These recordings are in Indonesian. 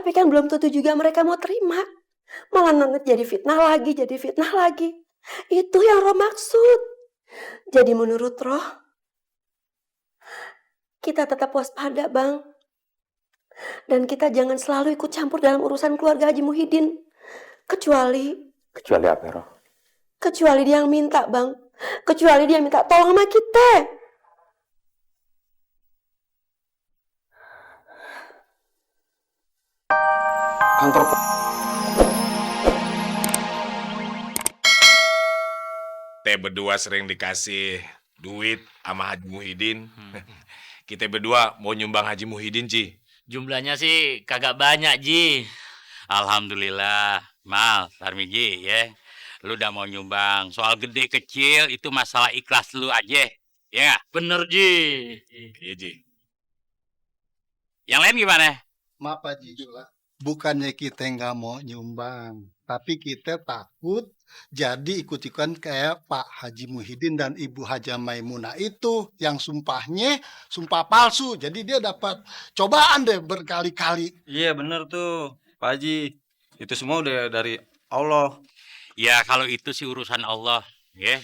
Tapi kan belum tentu juga mereka mau terima. Malah jadi fitnah lagi, jadi fitnah lagi. Itu yang Roh maksud. Jadi menurut Roh, kita tetap waspada, Bang. Dan kita jangan selalu ikut campur dalam urusan keluarga Haji Muhyiddin. Kecuali apa, Roh? Kecuali dia yang minta, Bang. Kecuali dia minta tolong sama kita. Kantor Kita berdua sering dikasih duit sama Haji Muhyiddin. Kita berdua mau nyumbang Haji Muhyiddin, Ci. Jumlahnya sih kagak banyak, Ji. Alhamdulillah. Mal, Tarmiji ya. Lu udah mau nyumbang. Soal gede kecil itu masalah ikhlas lu aja. Ya, bener, Ji. Iya, Ji. Yang lain gimana? Maaf Pak Haji, bukannya kita nggak mau nyumbang, tapi kita takut jadi ikut-ikutan kayak Pak Haji Muhyiddin dan Ibu Haja Maimunah itu yang sumpahnya sumpah palsu. Jadi dia dapat cobaan deh berkali-kali. Iya bener tuh Pak Haji. Itu semua udah dari Allah. Ya, kalau itu sih urusan Allah, ya.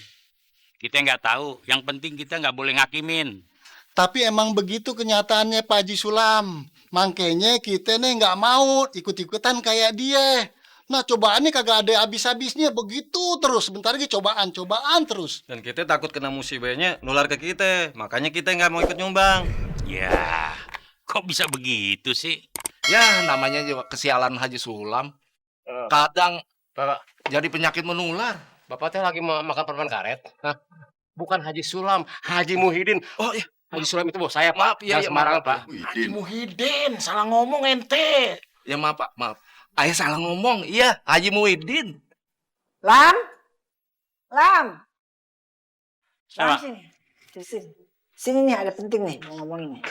Kita nggak tahu. Yang penting kita nggak boleh ngakimin. Tapi emang begitu kenyataannya Pak Haji Sulam. Makanya kita nih nggak mau ikut-ikutan kayak dia. Nah cobaannya kagak ada habis-habisnya, begitu terus. Sebentar lagi cobaan terus. Dan kita takut kena musibahnya nular ke kita. Makanya kita nggak mau ikut nyumbang. Ya, kok bisa begitu sih? Ya namanya juga kesialan Haji Sulam. Kadang jadi penyakit menular. Bapak teh lagi makan permen karet. Hah? Bukan Haji Sulam, Haji Muhyiddin. Oh iya, Haji Sulam itu bos saya, maaf Pak. ya, Jangan sembarangan, maaf, Pak. Haji Muhyiddin, salah ngomong ente. Ya maaf Pak, maaf. Ayah salah ngomong. Iya, Haji Muhyiddin. Lam? Lam Sama. sini. Sini. Sini nih, ada penting nih mau ngomongin nih.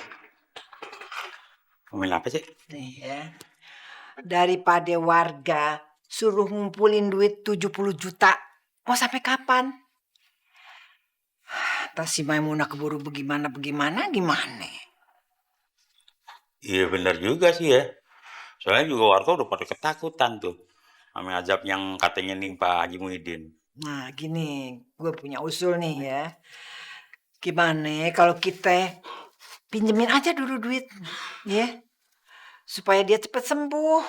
Ngomongin apa sih? Nih ya. Daripada warga suruh ngumpulin duit 70 juta. Mau sampai kapan? Tas si Maimunah keburu gimana. Iya benar juga sih ya. Soalnya juga warga udah pada ketakutan tuh sama azab yang katanya nimpa Haji Muhyiddin. Nah gini, gue punya usul nih ya. Gimana kalau kita pinjemin aja dulu duit, ya, supaya dia cepet sembuh.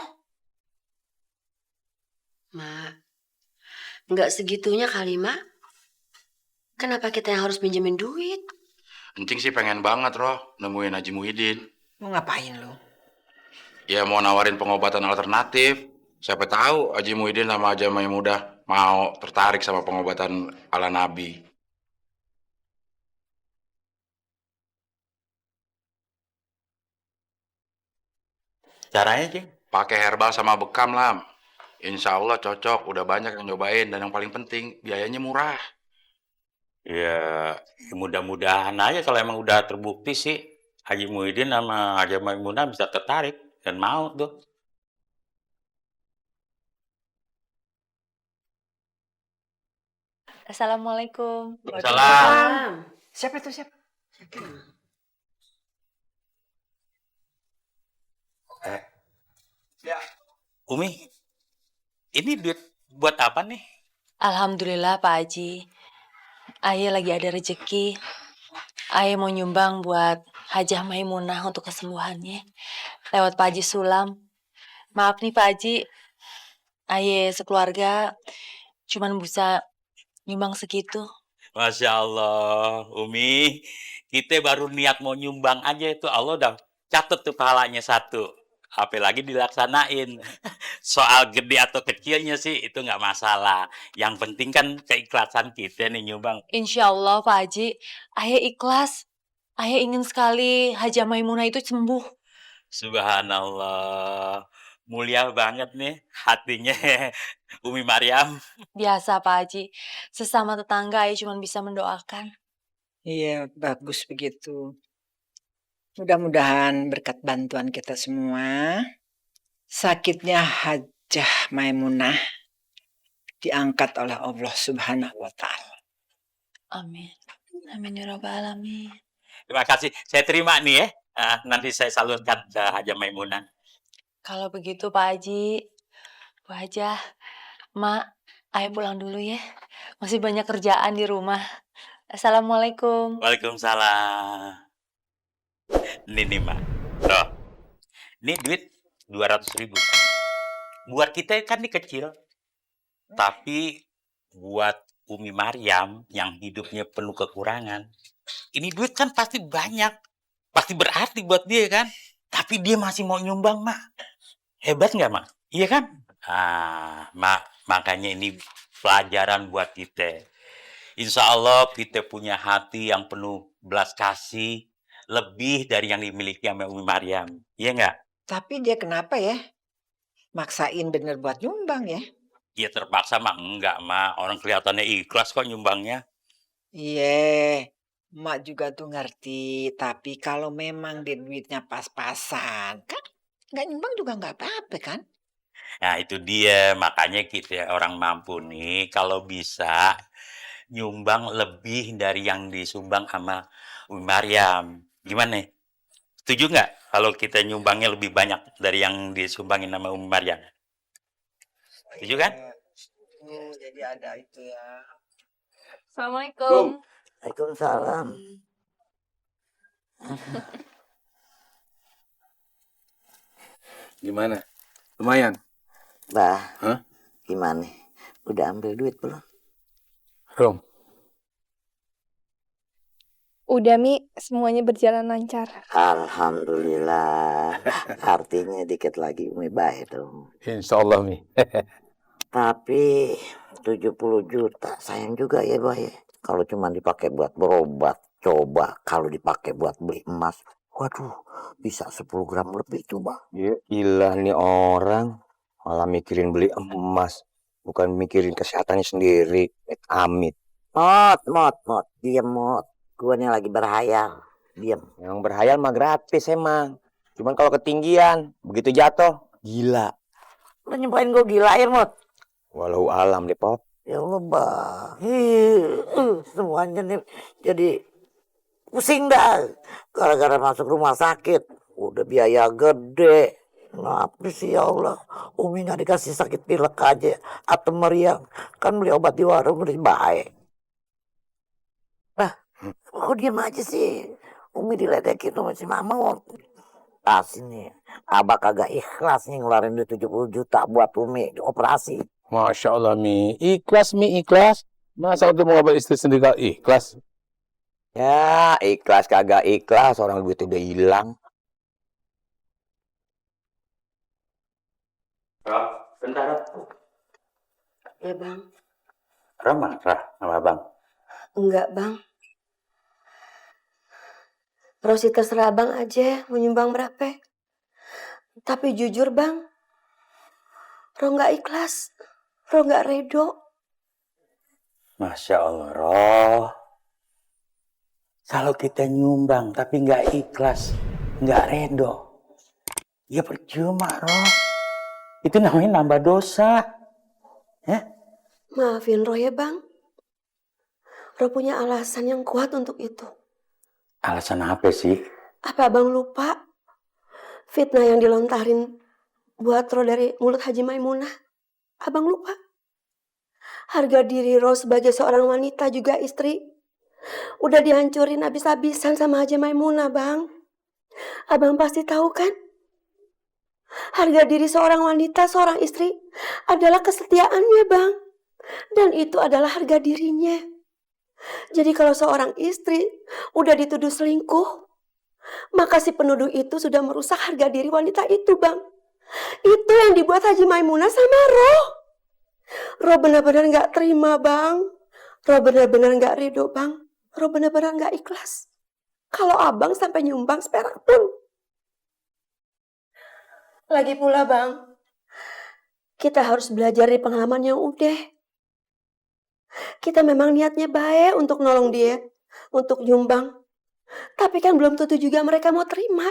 Mak, nggak segitunya kali, Mak. Kenapa kita yang harus pinjemin duit? Encing sih pengen banget, Roh, nemuin Haji Muhyiddin. Mau ngapain lo? Ya mau nawarin pengobatan alternatif. Siapa tahu Haji Muhyiddin sama Haja Maimunah mau tertarik sama pengobatan ala Nabi. Caranya sih? Pakai herbal sama bekam, Lam. Insya Allah cocok, udah banyak yang nyobain. Dan yang paling penting, biayanya murah. Ya mudah-mudahan aja kalau emang udah terbukti sih Haji Muhyiddin sama Haja Maimunah bisa tertarik dan mau tuh. Assalamualaikum. Waalaikumsalam. Siapa itu siapa? Umi, ini duit buat apa nih? Alhamdulillah Pak Haji. Ayah lagi ada rezeki. Ayah mau nyumbang buat Hajah Maimunah untuk kesembuhannya. Lewat Pak Haji Sulam. Maaf nih Pak Haji. Ayah sekeluarga cuman bisa nyumbang segitu. Masya Allah, Umi, kita baru niat mau nyumbang aja itu Allah udah catat tuh pahalanya satu. Apalagi dilaksanain. Soal gede atau kecilnya sih itu nggak masalah. Yang penting kan keikhlasan kita nih nyumbang. Insya Allah Pak Haji. Ayah ikhlas. Ayah ingin sekali Hajah Maimunah itu sembuh. Subhanallah. Mulia banget nih hatinya Umi Maryam. Biasa Pak Haji. Sesama tetangga ayah cuma bisa mendoakan. Iya, bagus begitu. Mudah-mudahan berkat bantuan kita semua, sakitnya Hajah Maimunah diangkat oleh Allah Subhanahu wa Ta'ala. Amin. Amin ya Rabbal Alamin. Terima kasih. Saya terima nih ya. Nanti saya salurkan ke Hajah Maimunah. Kalau begitu Pak Haji, Bu Hajah, Mak, ayo pulang dulu ya. Masih banyak kerjaan di rumah. Assalamualaikum. Waalaikumsalam. Nih, Mak. Loh, ini duit 200.000. Buat kita kan ini kecil. Tapi buat Umi Maryam yang hidupnya penuh kekurangan, ini duit kan pasti banyak. Pasti berarti buat dia kan. Tapi dia masih mau nyumbang, Mak. Hebat nggak, Mak? Iya kan? Mak, makanya ini pelajaran buat kita. Insya Allah kita punya hati yang penuh belas kasih. Lebih dari yang dimiliki sama Umi Maryam. Iya nggak? Tapi dia kenapa ya? Maksain bener buat nyumbang ya? Ya terpaksa, Mak. Enggak, Mak. Orang kelihatannya ikhlas kok nyumbangnya. Iya, Mak juga tuh ngerti. Tapi kalau memang dia duitnya pas-pasan, kan nggak nyumbang juga nggak apa-apa kan? Nah, itu dia. Makanya kita orang mampu nih, kalau bisa nyumbang lebih dari yang disumbang sama Umi Maryam. Gimana? Setuju nggak kalau kita nyumbangnya lebih banyak dari yang disumbangin sama Umi Maryam? Setuju kan? Jadi ada itu ya. Assalamualaikum. Waalaikumsalam. Gimana? Lumayan. Bah, Hah? gimana? Udah ambil duit belum? Belum. Udah Mi, semuanya berjalan lancar. Alhamdulillah. Artinya dikit lagi Umi baik dong. Insya Allah, Mi. Tapi 70 juta sayang juga ya Bah ya. Kalau cuma dipakai buat berobat, coba kalau dipakai buat beli emas, waduh bisa 10 gram lebih tuh Bah. Ya, gila nih orang malah mikirin beli emas, bukan mikirin kesehatannya sendiri. Amit. Mot, diam Mot. Gua nih lagi berhayal, diam. Yang berhayal mah gratis emang. Cuman kalau ketinggian, begitu jatuh, gila. Lu nyumpahin gua gila ya Mot? Walau alam deh, Pop. Ya Allah Bah, semuanya nih jadi pusing dah. Gara-gara masuk rumah sakit, udah biaya gede. Kenapa sih ya Allah, Umi gak dikasih sakit pilek aja atau meriang. Kan beli obat di warung udah baik. Bah, kok diem aja sih? Umi diledekin sama si Mama. Sini, Abah kagak ikhlas nih ngeluarin duit 70 juta buat Umi operasi. Masya Allah, Mi. Ikhlas, Mi. Ikhlas. Masa untuk mengobat istri sendiri gak ikhlas? Ya, ikhlas kagak ikhlas, orang duitnya udah hilang. Bentar. Ya Bang. Rom marah sama Bang? Enggak Bang. Rosi terserah Bang aja mau nyumbang berapa. Tapi jujur Bang, Ro nggak ikhlas, Ro nggak redo. Masya Allah, Roh. Kalau kita nyumbang tapi nggak ikhlas, nggak redo, ya percuma, Roh. Itu namanya nambah dosa. Ya? Maafin Ro ya Bang. Ro punya alasan yang kuat untuk itu. Alasan apa sih? Apa Abang lupa fitnah yang dilontarin buat Ro dari mulut Haji Maimunah? Abang lupa? Harga diri Ro sebagai seorang wanita juga istri udah dihancurin habis-habisan sama Haji Maimunah, Bang. Abang pasti tahu kan? Harga diri seorang wanita, seorang istri adalah kesetiaannya, Bang. Dan itu adalah harga dirinya. Jadi kalau seorang istri udah dituduh selingkuh, maka si penuduh itu sudah merusak harga diri wanita itu, Bang. Itu yang dibuat Haji Maimunah sama Ro. Ro benar-benar gak terima, Bang. Ro benar-benar gak ridho, Bang. Ro benar-benar gak ikhlas. Kalau Abang sampai nyumbang seperak pun. Lagi pula, Bang, kita harus belajar dari pengalaman yang udah. Kita memang niatnya baik untuk nolong dia, untuk nyumbang. Tapi kan belum tentu juga mereka mau terima.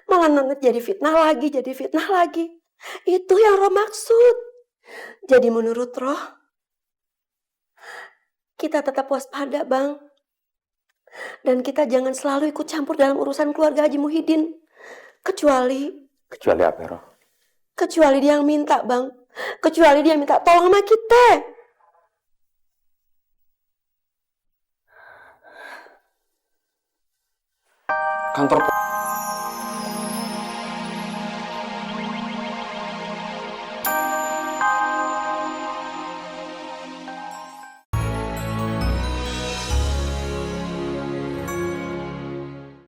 Malah nanti jadi fitnah lagi. Itu yang Roh maksud. Jadi menurut Roh, kita tetap waspada, Bang. Dan kita jangan selalu ikut campur dalam urusan keluarga Haji Muhyiddin. Kecuali Kecuali apa, Roh? Kecuali dia yang minta, Bang. Kecuali dia minta tolong sama kita. Kantor